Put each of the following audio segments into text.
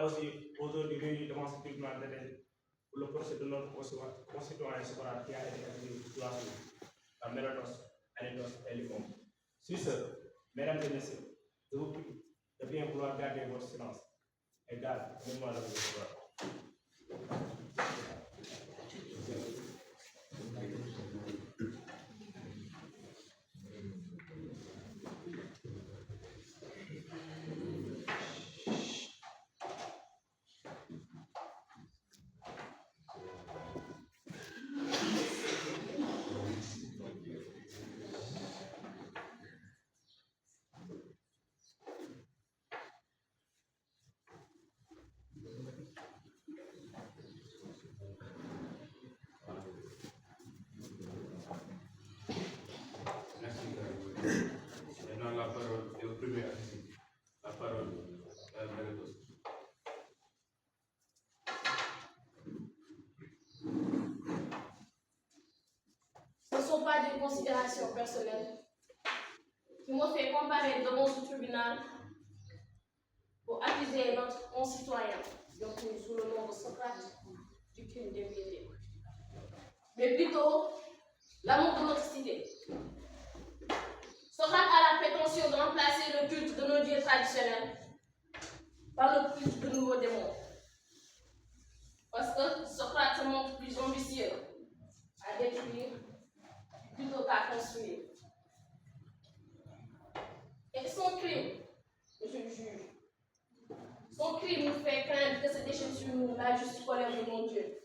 aussi aujourd'hui réunis devant ce tribunal d'été pour le procès de notre concitoyen Socrate qui a été accusé de blasphème par Mélatos, Anétos et Lycom. Sur ce, mesdames et messieurs, je vous prie de bien vouloir garder votre silence et garde mémoire de votre voix. Ce ne sont pas des considérations personnelles qui m'ont fait comparaître devant ce tribunal pour accuser notre concitoyen, donc sous le nom de Socrate, du crime d'impiété. Mais plutôt l'amour de notre cité. Socrate a la prétention de remplacer le culte de nos dieux traditionnels par le culte de nouveaux démons. Parce que Socrate se montre plus ambitieux à détruire plutôt qu'à construire. Et son crime, monsieur le juge, son crime nous fait craindre que se déchaîne sur nous la juste colère de mon Dieu.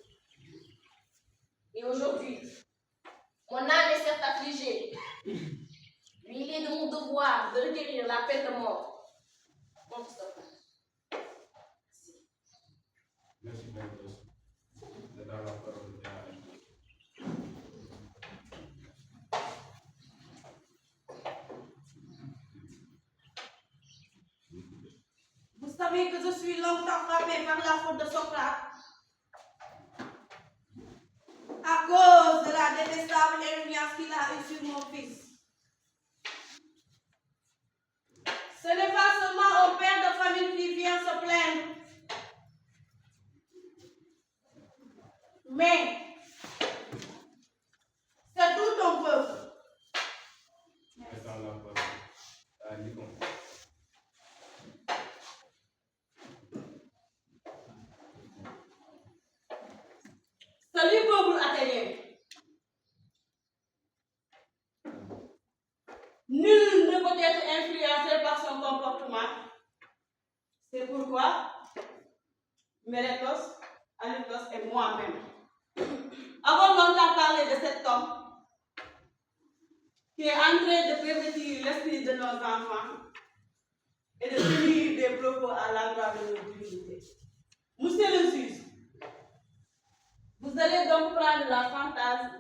Et aujourd'hui, mon âme est certes affligée, mais il est de mon devoir de requérir la peine de mort contre Socrate. Merci, Mélatos. Je donne la parole à Vous savez que je suis longtemps frappé par la faute de Socrate à cause de la détestable influence qu'il a eue sur mon fils. Ce n'est pas seulement au père de famille qui vient se plaindre, mais c'est tout ton peuple. Je donne la parole à Lycom. Salut peuple athénien. Nul ne peut être influencé par son comportement. C'est pourquoi Mélatos, Anétos et moi-même avons longtemps parlé de cet homme qui est en train de pervertir l'esprit de nos enfants et de tenir des propos à l'endroit de nos divinités. Monsieur le juge, vous allez donc prendre la sentence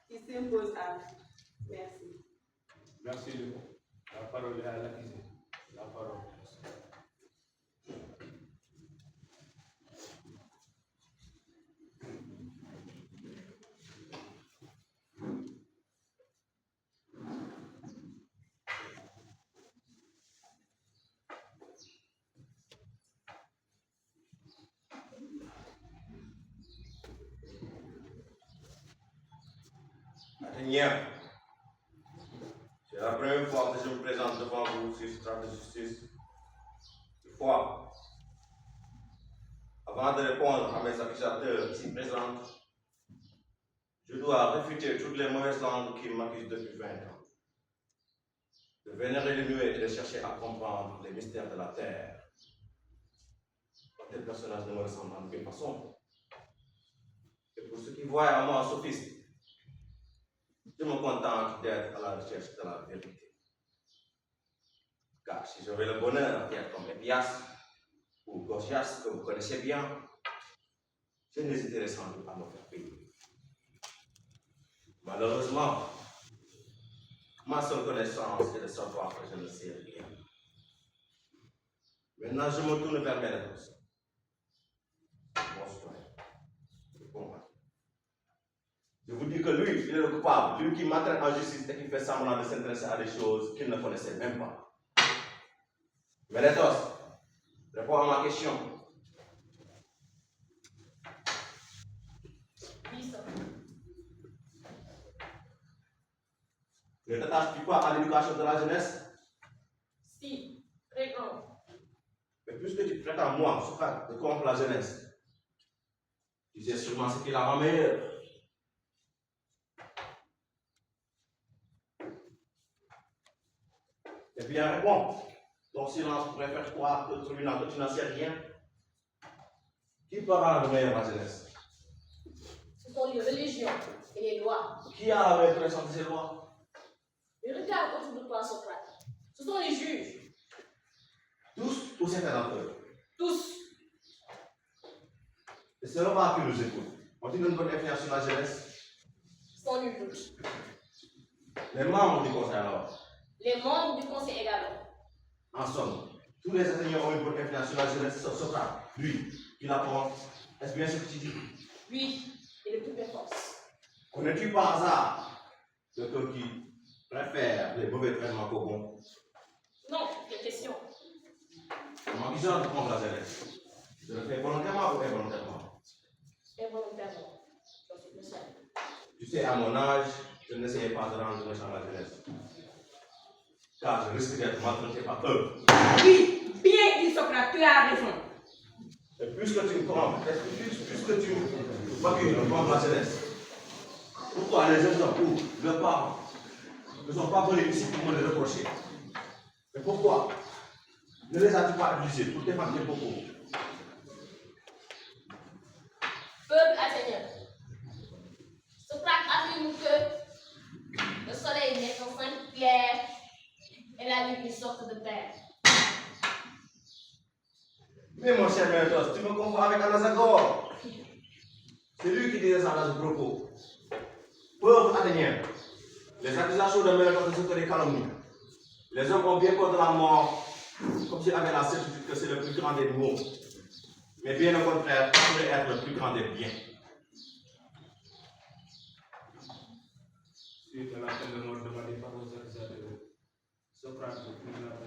qui s'impose à vous. Merci. Merci, Lycom. La parole est à l'accusé. La parole. Athéniens, c'est la première fois que je me présente devant vous sur ce train de justice. Toutefois, avant de répondre à mes accusateurs ici présents, je dois réfuter toutes les mauvaises langues qui m'accusent depuis 20 ans. De vénérer les nuées et de chercher à comprendre les mystères de la terre. Tel personnage ne me ressemble en aucune façon. Et pour ceux qui voient en moi un sophiste, je me contente d'être à la recherche de la vérité. Car si j'avais le bonheur d'être comme Épias ou Gorgias, que vous connaissez bien, je n'hésiterais sans doute pas à me faire payer. Malheureusement, ma seule connaissance est de savoir que je ne sais rien. Maintenant, je me tourne vers Mélatos. Je vous dis que lui, il est le coupable, lui qui m'entraîne en justice et qui fait semblant de s'intéresser à des choses qu'il ne connaissait même pas. Mélatos, réponds à ma question. dit ça. Ne t'attaches-tu pas à l'éducation de la jeunesse? Si, très grand. Mais puisque tu prétends, moi, Socrate, de corrompre la jeunesse, tu sais sûrement ce qui la rend meilleure. Et bien, réponds. Ton silence pourrait faire croire au tribunal que tu n'en sais rien. Qui peut rendre meilleure la jeunesse? Ce sont les religions et les lois. Qui a la meilleure connaissance de ces lois? Mais regarde autour de toi, Socrate. Ce sont les juges. Tous ou certains d'entre eux? Tous. Et c'est le pas qui nous écoute. Ont-ils une bonne influence sur la jeunesse? Sans nul doute. Les membres du conseil alors? Les membres du conseil également. En somme, tous les enseignants ont une bonne influence sur la jeunesse, sauf Socrate, lui, qui l'apprend. Est-ce bien ce que tu dis? Oui, et de toutes mes forces. Connais-tu par hasard quelqu'un qui préfère les mauvais traitements qu'aux bons? Non, quelle question. Comment qui genre contre la jeunesse? Je le fais volontairement ou involontairement? Involontairement. J'en suis conscient. Tu sais, à mon âge, je n'essayais pas de rendre méchant la jeunesse. Car je risque d'être maltraité par eux. Oui, bien dit Socrate, tu as raison. Et puisque tu me corrompes, puisque tu m'accuses de corrompre la jeunesse, pourquoi les jeunes hommes ou leurs parents ne sont pas venus ici pour me le reprocher? Mais pourquoi ne les as-tu pas utilisés pour défendre tes propos? Peuple athénien. Socrate affirme que le soleil n'est qu'en cinq pierres et la lune une sorte de terre. Mais mon cher Mélentos, tu me confonds avec Anaxagore. C'est lui qui disait ça dans ce propos. Peuple athénien, les accusations de Mélentos sont des calomnies. Les hommes ont bien peur de la mort, comme s'ils avaient la certitude que c'est le plus grand des maux. Mais bien au contraire, ça pourrait être le plus grand des biens. Suite à la peine de mort demandée par vos accusateurs, Socrate, le tribunal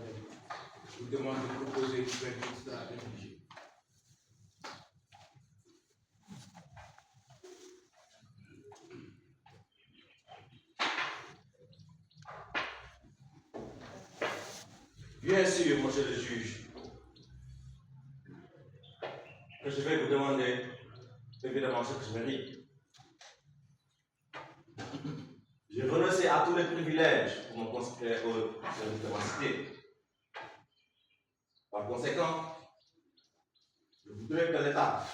vous demande de proposer une verdict stratégique. Bien sûr, monsieur le juge, que je vais vous demander évidemment ce que je mérite. J'ai renoncé à tous les privilèges pour me consacrer au service de ma cité. Par conséquent, je voudrais que l'État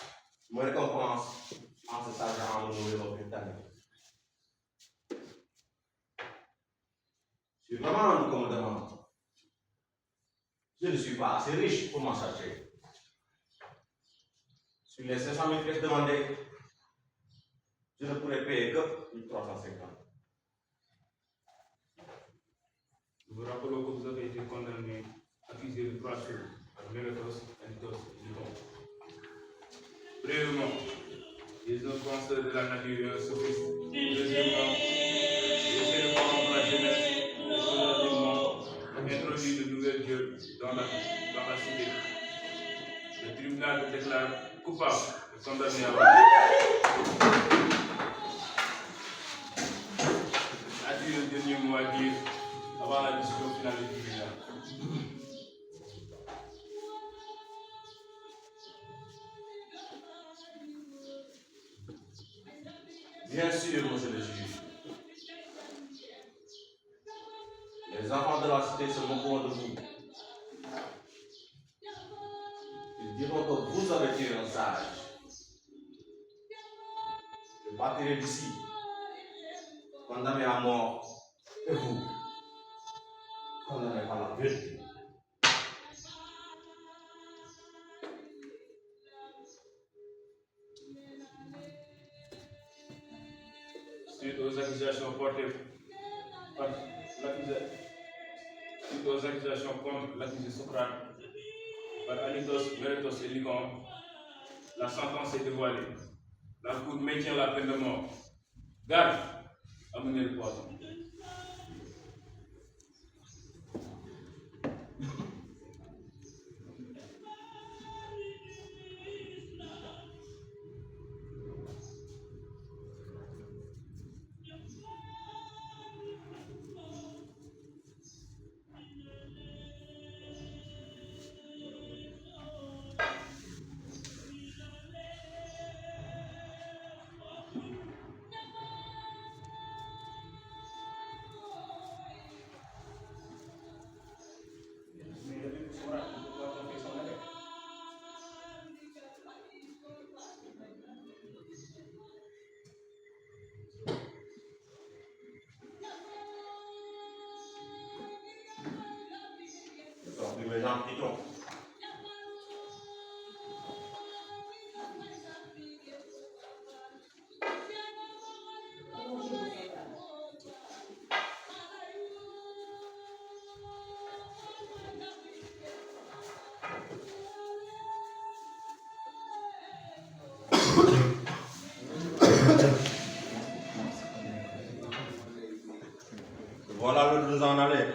me récompense en se chargeant de nourrir au Britannique. Je suis vraiment un comme demande. Je ne suis pas assez riche pour m'en charger. Sur les 500 000 pièces demandées, je ne pourrais payer que 1350. Nous vous rappelons que vous avez été condamné, accusé de 3 choses, par Mélentos, Anitos et Didon. Premièrement, ils ont pensé de la nature et un sophiste. Deuxièmement, essayer de corrompre la jeunesse. Et troisièmement, introduire de nouvelles gueules dans la cité. Le tribunal te déclare coupable et condamné à mort. As-tu le dernier mot à dire avant la décision finale du tribunal? Bien sûr, monsieur le juge. Les enfants de la cité se moqueront de vous. Ils diront que vous avez tué un sage. Je partirai d'ici, condamné à mort, et vous, condamné par la vérité. Suite aux accusations portées par suite aux accusations contre l'accusé Socrate par Anitos, Mélentos et Lycon, la sentence est dévoilée. La Cour maintient la peine de mort. Garde, amenez le poison. en pritons. Voilà le nous en aller.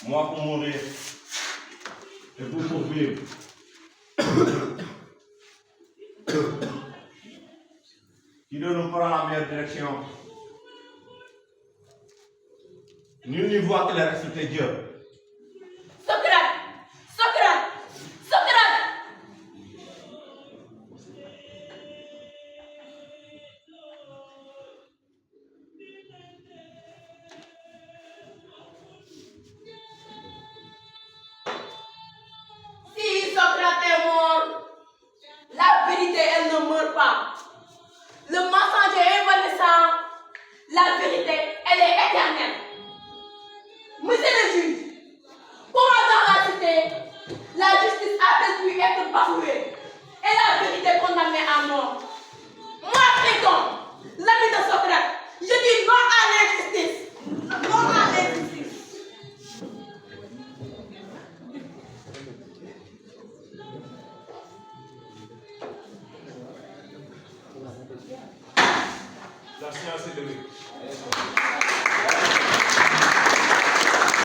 Moi pour mourir et vous pour vivre. Qui nous prend la meilleure direction. Nul n'y voit que le reste de Dieu. Socrate! Socrate! Socrate! Si Socrate est mort, la vérité, elle ne meurt pas. Le mensonge est évanescent, la vérité, elle est éternelle. Monsieur le juge, comment dans la cité, la justice a pu être bafouée et la vérité condamnée à mort? Moi, Platon, l'ami de Socrate, je dis non à l'injustice. Non à l'injustice. La séance est levée.